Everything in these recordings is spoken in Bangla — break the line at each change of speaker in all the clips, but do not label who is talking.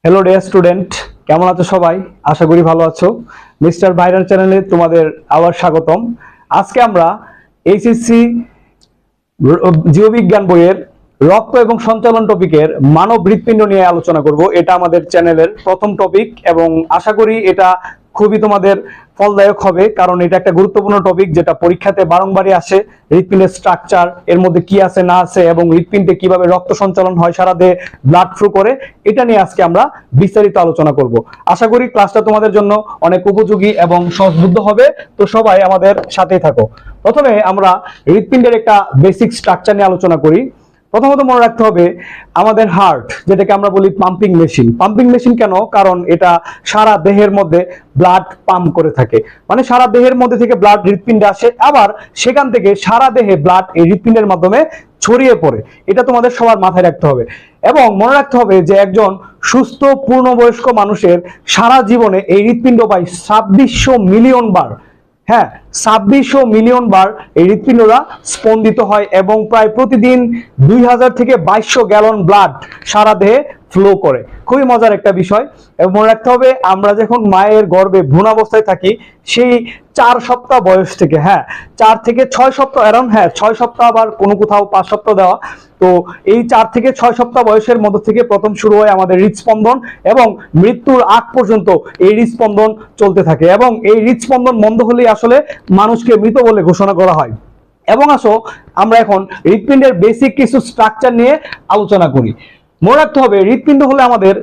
হ্যালো ডিয়ার স্টুডেন্ট, কেমন আছো সবাই? আশা করি ভালো আছো। মিস্টার ভাইরাল চ্যানেলে তোমাদের আবার স্বাগতম। আজকে আমরা এইচএসসি জীববিজ্ঞান বইয়ের রক্ত এবং সঞ্চালন টপিকের মানব হৃৎপিণ্ড নিয়ে আলোচনা করব। এটা আমাদের চ্যানেলের প্রথম টপিক এবং আশা করি এটা খুবই তোমাদের ফলদায়ক হবে, কারণ এটা একটা গুরুত্বপূর্ণ টপিক যেটা পরীক্ষাতে বারংবারই আসে। হৃৎপিণ্ডের স্ট্রাকচার, এর মধ্যে কি আছে না আছে এবং হৃৎপিণ্ডে কিভাবে রক্ত সঞ্চালন হয়, সারা দেহে ব্লাড ফ্লো করে, এটা নিয়ে আজকে আমরা বিস্তারিত আলোচনা করব। আশা করি ক্লাসটা তোমাদের জন্য অনেক উপযোগী এবং সহজবুদ্ধ হবে। তো সবাই আমাদের সাথেই থাকো। প্রথমে আমরা হৃৎপিণ্ডের একটা বেসিক স্ট্রাকচার নিয়ে আলোচনা করি। প্রথমত মনে রাখতে হবে আমাদের হার্ট, যেটাকে আমরা বলি পাম্পিং মেশিন। পাম্পিং মেশিন কেন? কারণ এটা সারা দেহের মধ্যে ব্লাড পাম্প করে থাকে, মানে সারা দেহের মধ্যে থেকে ব্লাড হৃৎপিণ্ডে আসে, আবার সেখান থেকে সারা দেহে ব্লাড এই হৃৎপিণ্ডের মাধ্যমে ছড়িয়ে পড়ে। এটা তোমাদের সবার মাথায় রাখতে হবে এবং মনে রাখতে হবে যে একজন সুস্থ পূর্ণবয়স্ক মানুষের সারা জীবনে এই হৃৎপিণ্ড প্রায় 2600 মিলিয়ন বার, হ্যাঁ 2600 মিলিয়ন বার এই হৃৎপিণ্ডরা স্পন্দিত হয় এবং প্রায় প্রতিদিন 2000 থেকে 2200 গ্যালন ব্লাড সারা দেহে ফ্লো করে। খুবই মজার একটা বিষয়। এবং মনে রাখতে হবে আমরা যখন মায়ের গর্ভে ভ্রূণাবস্থায় থাকি, সেই 4 সপ্তাহ বয়স থেকে, 4 থেকে 6 সপ্তাহ, অ্যারাউন্ড 6 সপ্তাহ, আবার কোনো কোথাও 5 সপ্তাহ দেওয়া, তো এই 4 থেকে 6 সপ্তাহ বয়সের মধ্য থেকে প্রথম শুরু হয় আমাদের হৃদস্পন্দন এবং মৃত্যুর আগ পর্যন্ত এই হৃদস্পন্দন চলতে থাকে এবং এই হৃদস্পন্দন বন্ধ হলেই আসলে মানুষকে মৃত বলে ঘোষণা করা হয়। এবং আসো আমরা এখন হৃৎপিণ্ডের বেসিক কিছু স্ট্রাকচার নিয়ে আলোচনা করি। মনে রাখতে হবে হৃৎপিণ্ড হলো আমাদের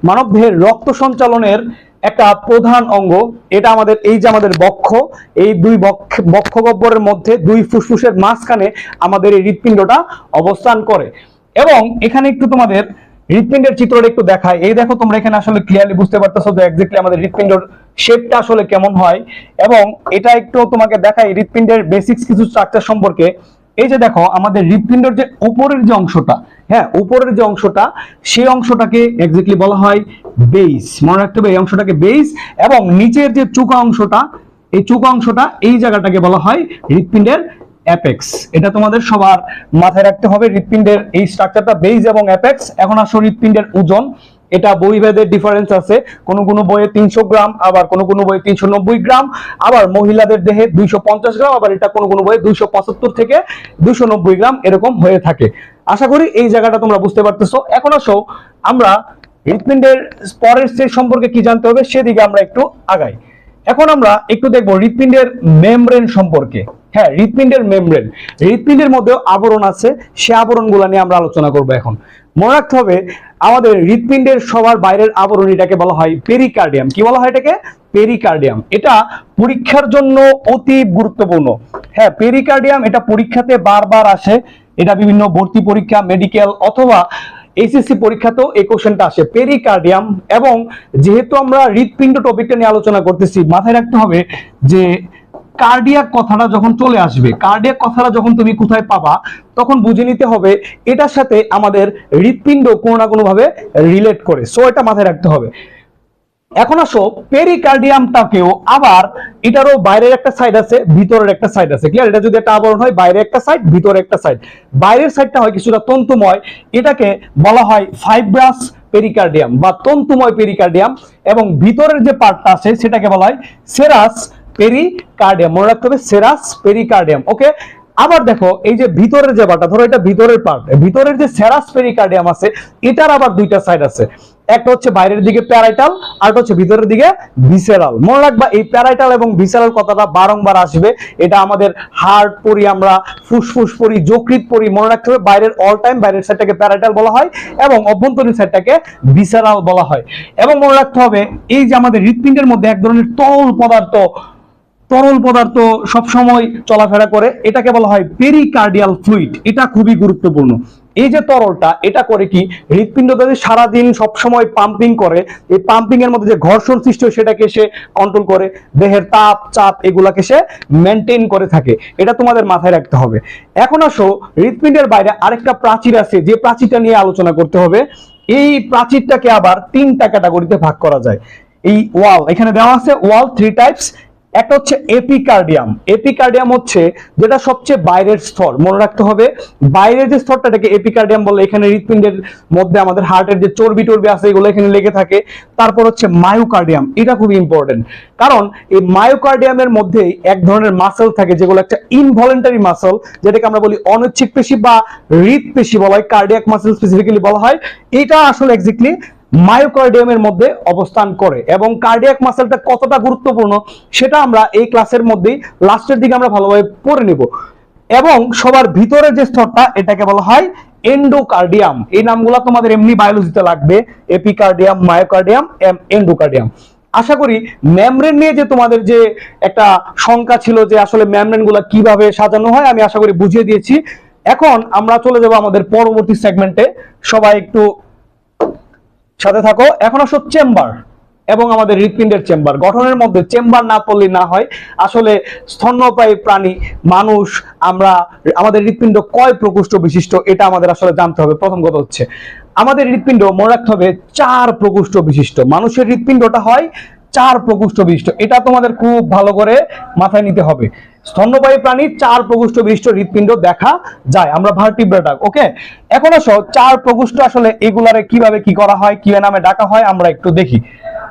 মানব দেহের রক্ত সঞ্চালনের একটা প্রধান অঙ্গ। এটা আমাদের এই যে আমাদের বক্ষ, এই দুই বক্ষ গহ্বরের মধ্যে দুই ফুসফুসের মাঝখানে আমাদের এই হৃৎপিণ্ডটা অবস্থান করে। এবং এখানে একটু তোমাদের হৃৎপিণ্ডের চিত্রটা একটু দেখায়। এই দেখো, তোমরা এখানে আসলে ক্লিয়ারলি বুঝতে পারতেছো যে এক্স্যাক্টলি আমাদের হৃৎপিণ্ডের শেপটা আসলে কেমন হয়। এবং এটা একটু তোমাকে দেখাই হৃৎপিণ্ডের বেসিক্স কিছু স্ট্রাকচার সম্পর্কে। এই যে দেখো, আমাদের হৃৎপিণ্ডের যে উপরের যে অংশটা, উপরের যে অংশটা, সেই অংশটাকে এক্স্যাক্টলি বলা হয় বেস। মনে রাখতে হবে এই অংশটাকে বেস। এবং নিচের যে চুকা অংশটা, এই চুকা অংশটা, এই জায়গাটাকে বলা হয় হৃৎপিণ্ডের অ্যাপেক্স। এটা তোমাদের সবার মাথায় রাখতে হবে। হৃৎপিণ্ডের এই স্ট্রাকচারটা বেস এবং অ্যাপেক্স। এখন আসো হৃৎপিণ্ডের ওজন। এটা বইভেদে ডিফারেন্স আছে, কোনো কোনো বইয়ে 300 গ্রাম, আবার কোনো কোনো বইয়ে 390 গ্রাম, আবার মহিলাদের দেহে 250 গ্রাম, আবার এটা কোনো কোনো বইয়ে 275 থেকে 290 গ্রাম এরকম হয়ে থাকে। আশা করি এই জায়গাটা তোমরা বুঝতে পারতেছো। এখন আসো আমরা হৃৎপিণ্ডের পরের স্টেজ সম্পর্কে কি জানতে হবে সেদিকে আমরা একটু আগাই। এখন আমরা একটু দেখবো হৃৎপিণ্ডের মেমব্রেন সম্পর্কে। হৃৎপিণ্ডের মেমব্রেন, হৃৎপিণ্ডের মধ্যে আবরণ আছে, সে আবরণগুলো নিয়ে আমরা আলোচনা করব। এখন মনে রাখতে হবে আমাদের হৃৎপিণ্ডের সবার বাইরের আবরণ, এটাকে বলা হয় পেরিকার্ডিয়াম। কি বলা হয় এটাকে? পেরিকার্ডিয়াম। এটা পরীক্ষার জন্য অতি গুরুত্বপূর্ণ। পেরিকার্ডিয়াম এটা পরীক্ষাতে বারবার আসে। এটা বিভিন্ন ভর্তি পরীক্ষা, মেডিকেল অথবা এইচএসসি পরীক্ষাতেও এই কোশ্চেনটা আসে, পেরিকার্ডিয়াম। এবং যেহেতু আমরা হৃৎপিণ্ড টপিকটা নিয়ে আলোচনা করতেছি, মাথায় রাখতে হবে যে কার্ডিয়াক কথাটা যখন চলে আসবে, কার্ডিয়াক কথাটা যখন তুমি কোথায় পাবা, তখন বুঝে নিতে হবে এটার সাথে আমাদের হৃৎপিণ্ড কোনো না কোনো ভাবে রিলেট করে। সো এটা মাথায় রাখতে হবে। এখন আসো পেরিকার্ডিয়ামটাকেও আবার, এটারও বাইরের একটা সাইড আছে, ভিতরের একটা সাইড আছে। ক্লিয়ার? এটা যদি একটা আবরণ হয়, বাইরে একটা সাইড, ভিতরে একটা সাইড। বাইরের সাইডটা হয় কিছুটা তন্তুময়, এটাকে বলা হয় ফাইব্রাস পেরিকার্ডিয়াম বা তন্তুময় পেরিকার্ডিয়াম। এবং ভিতরের যে পার্টটা আছে সেটাকে বলা হয় সেরাস পেরিকার্ডিয়াম। মনে রাখতে হবে সেরাস পেরিকার্ডিয়াম। ওকে, আবার দেখো এই যে ভিতরের যে পার্টটা, ধরো এটা ভিতরের পার্ট, ভিতরের যে সেরাস পেরিকার্ডিয়াম আছে, এটার আবার দুইটা সাইড আছে। একটা হচ্ছে বাইরের দিকে প্যারাইটাল, আর একটা হচ্ছে ভিতরের দিকে ভিসেরাল। মনে রাখবা এই প্যারাইটাল এবং ভিসেরাল কথাটা বারংবার আসবে। এটা আমাদের হার্ট পড়ি আমরা, ফুসফুস পড়ি, যকৃৎ পড়ি। মনে রাখতে হবে বাইরের অল টাইম বাইরের সাইডটাকে প্যারাইটাল বলা হয় এবং অভ্যন্তরীণ সাইডটাকে ভিসেরাল বলা হয়। এবং মনে রাখতে হবে এই যে আমাদের হৃৎপিণ্ডের মধ্যে এক ধরনের তরল পদার্থ সবসময় চলাফেরা করে, এটাকে বলা হয় পেরিকার্ডিয়াল ফ্লুইড। এটা খুবই গুরুত্বপূর্ণ। এই যে তরলটা, এটা করে কি, হৃৎপিণ্ড যদি সারাদিন সবসময় পাম্পিং করে, এই পাম্পিং এর মধ্যে যে ঘর্ষণ সৃষ্টি হয় সেটাকে সে কন্ট্রোল করে, দেহের তাপ চাপ এগুলাকে সে মেনটেন করে থাকে। এটা তোমাদের মাথায় রাখতে হবে। এখন আসো হৃৎপিণ্ডের বাইরে আরেকটা প্রাচীর আছে, যে প্রাচীরটা নিয়ে আলোচনা করতে হবে। এই প্রাচীরটাকে আবার 3টা ক্যাটাগরিতে ভাগ করা যায়। এই ওয়াল এখানে দেওয়া আছে, ওয়াল 3 টাইপস। একটা হচ্ছে এপিকার্ডিয়াম। এপিকার্ডিয়াম হচ্ছে যেটা সবচেয়ে বাইরের স্তর, মনে রাখতে হবে বাইরের যে স্তরটা এটাকে এপিকার্ডিয়াম বলে। এখানে হৃৎপিণ্ডের মধ্যে আমাদের হার্টের যে চর্বি টর্বি আছে এগুলো এখানে লেগে থাকে। তারপর হচ্ছে মায়োকার্ডিয়াম, এটা খুবই ইম্পর্টেন্ট, কারণ এই মায়োকার্ডিয়ামের মধ্যে এক ধরনের মাসেল থাকে যেগুলো একটা ইনভলেন্টারি মাসেল, যেটাকে আমরা বলি অনৈচ্ছিক পেশি বা হৃৎপেশি বলা হয়, কার্ডিয়াক মাসেল স্পেসিফিক্যালি বলা হয়। এটা আসলে এক্স্যাক্টলি মায়োকার্ডিয়ামের মধ্যে অবস্থান করে। এবং কার্ডিয়াক মাসেলটা কতটা গুরুত্বপূর্ণ সেটা আমরা এই ক্লাসের মধ্যেই লাস্টের দিকে আমরা ভালোভাবে পড়ে নেব। এবং সবার ভিতরে যে স্তরটা এটাকে বলা হয় এন্ডোকার্ডিয়াম। এই নামগুলো তোমাদের এমনি বায়োলজিতে লাগবে, এপিকার্ডিয়াম, মায়োকার্ডিয়াম, এন্ডোকার্ডিয়াম। আশা করি মেমব্রেন নিয়ে যে তোমাদের যে একটা শঙ্কা ছিল যে আসলে মেমব্রেন গুলা কিভাবে সাজানো হয়, আমি আশা করি বুঝিয়ে দিয়েছি। এখন আমরা চলে যাব আমাদের পরবর্তী সেগমেন্টে। সবাই একটু সাথে থাকো। এখন আসো চেম্বার এবং আমাদের হৃৎপিণ্ডের চেম্বার। গঠনের মধ্যে চেম্বার না পড়লে না হয়। আসলে স্তন্যপায়ী প্রাণী মানুষ, আমরা আমাদের হৃৎপিণ্ড কয় প্রকোষ্ঠ বিশিষ্ট এটা আমাদের আসলে জানতে হবে। প্রথম কথা হচ্ছে আমাদের হৃৎপিণ্ড মনে রাখতে হবে 4 প্রকোষ্ঠ বিশিষ্ট। মানুষের হৃৎপিণ্ডটা হয় 4 প্রকোষ্ঠ বিশিষ্ট, এটা তোমাদের খুব ভালো করে মাথায় নিতে হবে। স্তন্যপায়ী প্রাণী 4 প্রকোষ্ঠ বিশিষ্ট হৃৎপিণ্ড দেখা যায়, আমরা ভার্টিব্রেটা। ওকে, এখন আসো 4 প্রকোষ্ঠ আসলে এগুলারে কিভাবে কি করা হয়, কি নামে ডাকা হয় আমরা একটু দেখি।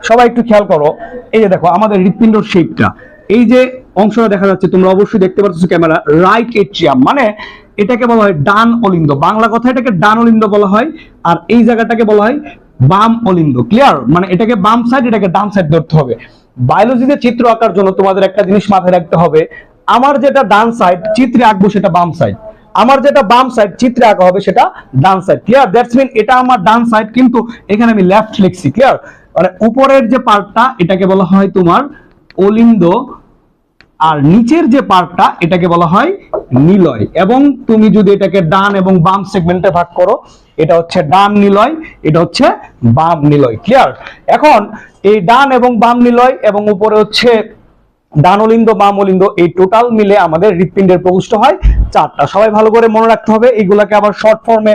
সবাই একটু খেয়াল করো, এই যে দেখো আমাদের হৃৎপিণ্ডর শেপটা, এই যে অংশটা দেখা যাচ্ছে তোমরা অবশ্যই দেখতে পাচ্ছ ক্যামেরা, রাইট এট্রিয়াম, মানে এটাকে বলা হয় ডান অলিন্দ। বাংলা কথা এটাকে ডান অলিন্দ বলা হয়, আর এই জায়গাটাকে বলা হয় বাম অলিন্দ। ক্লিয়ার? মানে এটাকে বাম সাইড, এটাকে ডান সাইড ধরতে হবে। বায়োলজিতে চিত্র আঁকার জন্য তোমাদের একটা জিনিস মাথায় রাখতে হবে, আমার যেটা ডান সাইড চিত্রে আঁকবো সেটা বাম সাইড, আমার যেটা বাম সাইড চিত্রে আঁকা হবে সেটা ডান সাইড। ক্লিয়ার? দ্যাটস মিন এটা আমার ডান সাইড, কিন্তু এখানে আমি লেফট লিখছি। ক্লিয়ার? মানে উপরের যে পার্টটা এটাকে বলা হয় তোমার অলিন্দ, আর নিচের যে পার্টটা এটাকে বলা হয় নিলয়। এবং তুমি যদি এটাকে ডান এবং বাম সেগমেন্টে ভাগ করো, এটা হচ্ছে ডান নিলয়, এটা হচ্ছে বাম নিলয়। ক্লিয়ার? এখন এই ডান এবং বাম নিলয় এবং উপরে হচ্ছে ডান অলিন্দ বাম অলিন্দ, এই টোটাল মিলে আমাদের হৃৎপিণ্ডের প্রকোষ্ঠ হয় 4টা। সবাই ভালো করে মনে রাখতে হবে। এইগুলাকে আবার শর্ট ফর্মে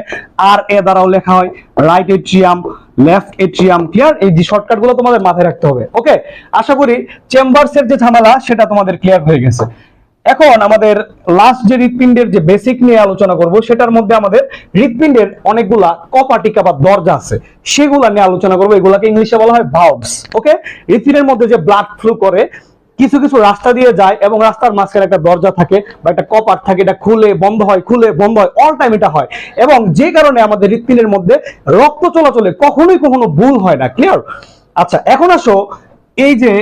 আর এ দ্বারাও লেখা হয়, right atrium, left atrium. Clear? এই যে শর্টকাট গুলো তোমাদের মাথায় রাখতে হবে। ওকে, আশা করি চেম্বারসের যে ঝামেলা সেটা তোমাদের ক্লিয়ার হয়ে গেছে। এখন আমাদের লাস্ট যে হৃৎপিণ্ডের যে বেসিক নিয়ে আলোচনা করব, সেটার মধ্যে আমাদের হৃৎপিণ্ডের অনেকগুলা কপাটিকা বা দরজা আছে, সেগুলা নিয়ে আলোচনা করবো। এগুলাকে ইংলিশে বলা হয় ভালভস। ওকে, হৃৎপিণ্ডের মধ্যে যে ব্লাড ফ্লো করে কিছু কিছু রাস্তা দিয়ে যায়, এবং রাস্তার মাঝখানে একটা দরজা থাকে বা একটা কপাট থাকে, এটা খুলে বন্ধ হয়, খুলে বন্ধ হয়, অল টাইম এটা হয়। এবং যে কারণে আমাদের হৃৎপিণ্ডের মধ্যে রক্ত চলাচলে কখনোই কখনো ভুল হয় না। ক্লিয়ার? আচ্ছা, এখন আসো এই যে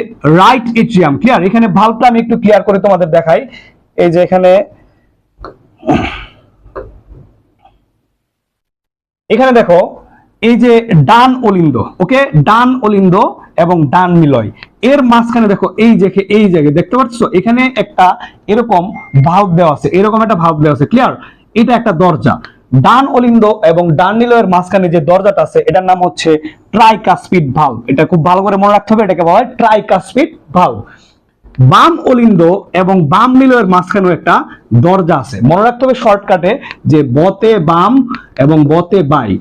রাইট এট্রিয়াম। ক্লিয়ার? এখানে ভালভটা আমি একটু ক্লিয়ার করে তোমাদের দেখাই। এই যে এখানে দেখো এই যে ডান অলিন্দ, ওকে, ডান অলিন্দ এবং ডান নিলয়, এর মাঝখানে দেখো এই জায়গায় দেখতে পাচ্ছ এখানে একটা এরকম ভালভ দেওয়া আছে, এরকম একটা ভালভ দেওয়া আছে। ক্লিয়ার? এটা একটা দরজা। ডান অলিন্দ এবং ডান নিলয়ের মাঝখানে যে দরজাটা আছে এটার নাম হচ্ছে ট্রাইকাসপিড ভালভ। এটা খুব ভালো করে মনে রাখতে হবে, এটাকে বলা হয় ট্রাইকাসপিড ভালভ। বাম অলিন্দ এবং বাম নিলয়ের মাঝখানেও একটা দরজা আছে। মনে রাখতে হবে শর্টকাটে যে বতে বাম এবং বতে বাই,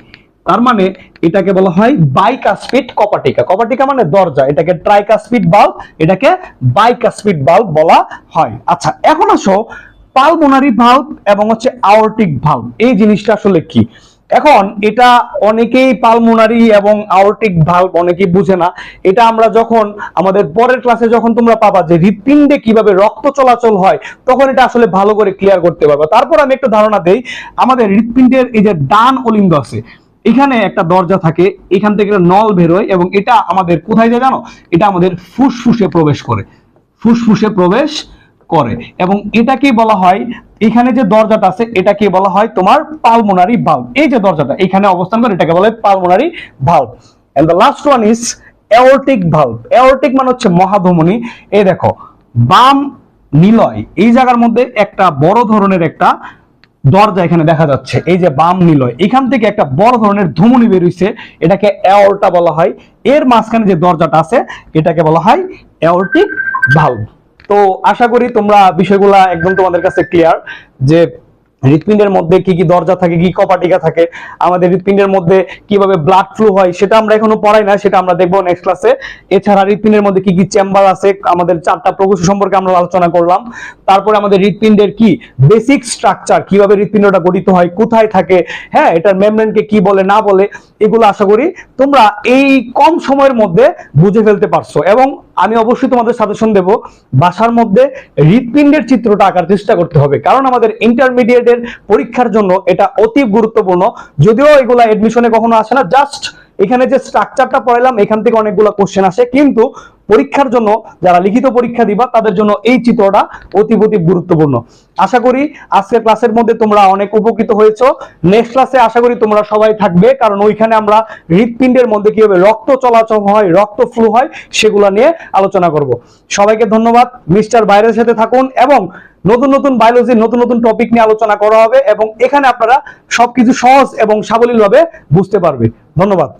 তার মানে এটাকে বলা হয় বাইকাসপিড কপাটিকা। কপাটিকা মানে দরজা, এটাকে ট্রাইকাসপিড ভালভ, এটাকে বাইকাসপিড ভালভ বলা হয়। আচ্ছা, এখন আসো পালমোনারি ভালভ এবং হচ্ছে আওরটিক ভালভ, এই জিনিসটা আসলে কি। এখন এটা অনেকেই পালমোনারি এবং আওরটিক ভালভ অনেকেই বুঝে না। এটা আমরা যখন আমাদের পরের ক্লাসে যখন তোমরা পাবা যে হৃৎপিণ্ডে কিভাবে রক্ত চলাচল হয়, তখন এটা আসলে ভালো করে ক্লিয়ার করতে পারবে। তারপর আমি একটু ধারণা দেই, আমাদের হৃৎপিণ্ডের এই যে ডান অলিন্দ আছে, এখানে একটা দরজা থাকে, এখান থেকে নল বেরোয় এবং এটা আমাদের কোথায় যায় জানো? এটা আমাদের ফুসফুসে প্রবেশ করে, ফুসফুসে প্রবেশ করে। এবং এটাকে বলা হয়, এখানে যে দরজাটা আছে এটাকে বলা হয় তোমার পালমোনারি ভালভ। এই যে দরজাটা এখানে অবস্থান করে এটাকে বলা হয় pulmonary valve. And the last one is aortic valve. Aortic মানে হচ্ছে মহাধমনী। এই দেখো বাম নিলয়, এই জায়গার মধ্যে একটা বড় ধরনের একটা দরজা এখানে দেখা যাচ্ছে, এই যে বাম নিলয়, এখান থেকে একটা বড় ধরনের ধমনী বের হইছে, এটাকে এওরটা বলা হয়। এর মাঝখানে যে দরজাটা আছে এটাকে বলা হয় এওরটিক ভালভ। তো আশা করি তোমরা বিষয়গুলা একদম তোমাদের কাছে ক্লিয়ার, যে হৃৎপিণ্ডের মধ্যে কি কি দরজা থাকে, কি কপাটিকা থাকে, আমাদের হৃৎপিণ্ডের মধ্যে কিভাবে ব্লাড ফ্লো হয় সেটা আমরা এখনো পড়াই না, সেটা আমরা দেখবো নেক্সট ক্লাসে। এছাড়া হৃৎপিণ্ডের মধ্যে কি কি চেম্বার আছে, আমাদের 4টা প্রকোষ্ঠ সম্পর্কে আমরা আলোচনা করলাম। তারপরে আমাদের হৃৎপিণ্ডের কি বেসিক স্ট্রাকচার, কিভাবে হৃৎপিণ্ডটা গঠিত হয়, কোথায় থাকে, হ্যাঁ এটার মেমব্রেনকে কি বলে না বলে, এগুলো আশা করি তোমরা এই কম সময়ের মধ্যে বুঝে ফেলতে পারছো। এবং আমি অবশ্যই তোমাদের সাজেশন দেব, বাসার মধ্যে হৃৎপিণ্ডের চিত্রটা আঁকার চেষ্টা করতে হবে, কারণ আমাদের ইন্টারমিডিয়েটের পরীক্ষার জন্য এটা অতি গুরুত্বপূর্ণ। যদিও এগুলা এডমিশনে কখনো আসে না, জাস্ট এখানে যে স্ট্রাকচারটা পড়াইলাম এখান থেকে অনেকগুলো কোশ্চেন আসে, কিন্তু পরীক্ষার জন্য যারা লিখিত পরীক্ষা দিবা তাদের জন্য এই চিত্রটা অতি গুরুত্বপূর্ণ। আশা করি আজকের ক্লাসের মধ্যে তোমরা অনেক উপকৃত হয়েছো। নেক্সট ক্লাসে আশা করি তোমরা সবাই থাকবে, কারণ ওইখানে আমরা হৃৎপিণ্ডের মধ্যে কিভাবে রক্ত চলাচল হয়, রক্ত ফ্লো হয়, সেগুলো নিয়ে আলোচনা করব। সবাইকে ধন্যবাদ। মিস্টার বাইরের সাথে থাকুন এবং নতুন নতুন বায়োলজির নতুন নতুন টপিক নিয়ে আলোচনা করা হবে, এবং এখানে আপনারা সবকিছু সহজ এবং সাবলীলভাবে বুঝতে পারবে। ধন্যবাদ।